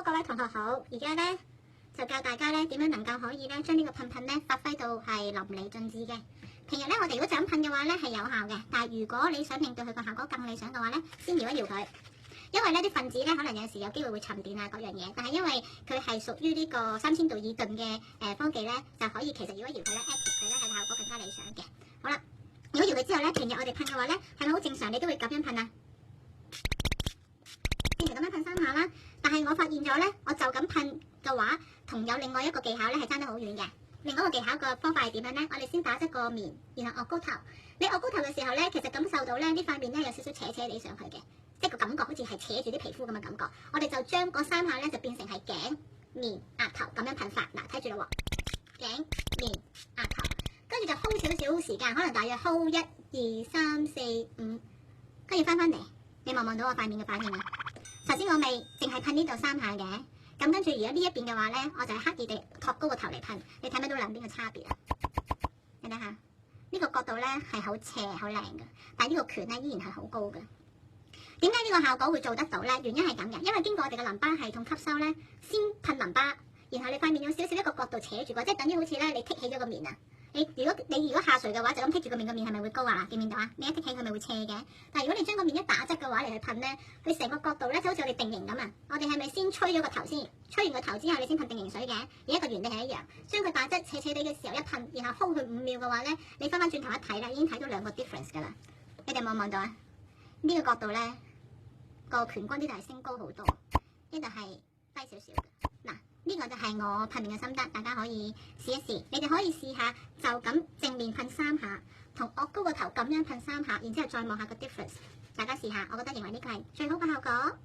Hello， 各位同學好，而家咧就教大家咧點樣能夠可以咧將呢個噴噴咧發揮到係淋漓盡致嘅。平日咧我哋如果就咁噴嘅話咧係有效嘅，但係如果你想令到佢個效果更理想嘅話咧，先搖一搖佢，因為咧啲分子咧可能有時有機會會沉澱啊各樣嘢，但係因為佢係屬於呢個3000度以頓嘅科技咧，就可以其實搖一搖佢咧 active 佢咧係效果更加理想嘅。好啦，搖一搖佢之後咧，平日我哋噴嘅話咧係咪好正常？你都會咁樣噴啊？咁樣噴3下啦，但係我發現咗咧，我就咁噴嘅話，同有另外一個技巧咧係爭得好遠嘅。另外一個技巧個方法係點樣咧？我哋先打側個面，然後岳高頭。你岳高頭嘅時候咧，其實感受到咧呢塊面咧有少少扯扯地上去嘅，即係個感覺好似係扯住啲皮膚咁嘅感覺。我哋就將嗰3下咧就變成係頸、面、額頭咁樣噴法。嗱，睇住咯喎，頸、面、額頭，跟住就 hold 少少時間，可能大約 hold 1、2、3、4、5，跟住翻嚟，你望唔望到我塊面嘅反應啊？頭先我未淨係噴呢度3下嘅，咁跟住如果呢一邊嘅話咧，我就係刻意地托高個頭嚟噴，你睇唔睇到兩邊嘅差別啊？你睇下呢個角度咧係好斜好靚嘅，但係呢個拳咧依然係好高嘅。點解呢個效果會做得到咧？原因係咁嘅，因為經過我哋嘅淋巴系統吸收咧，先噴淋巴，然後你塊面有少少一個角度扯住個，即係等於好似咧你剔起咗個面啊！你如果下垂嘅話，就咁剔住個面係咪會高啊？見唔見到啊？你一剔起佢咪會斜嘅。但係如果你將個面一打側嘅話嚟去噴咧，佢成個角度咧就好似我哋定型咁啊！我哋係咪先吹咗個頭先？吹完個頭之後，你先噴定型水嘅，而一個原理係一樣。將佢打側斜斜地嘅時候一噴，然後 hold 佢5秒嘅話咧，你翻轉頭一睇啦，已經睇到2個 difference 㗎啦。你哋望唔望到啊？呢個角度咧，個拳骨呢度係升高好多，呢度係低少少嘅。嗱，呢個就係我噴面嘅心得，大家可以試一試。你哋可以試下就咁正面噴3下，同岳高個頭咁樣噴3下，然之後再望下個 difference。大家試下，我覺得認為呢個係最好嘅效果。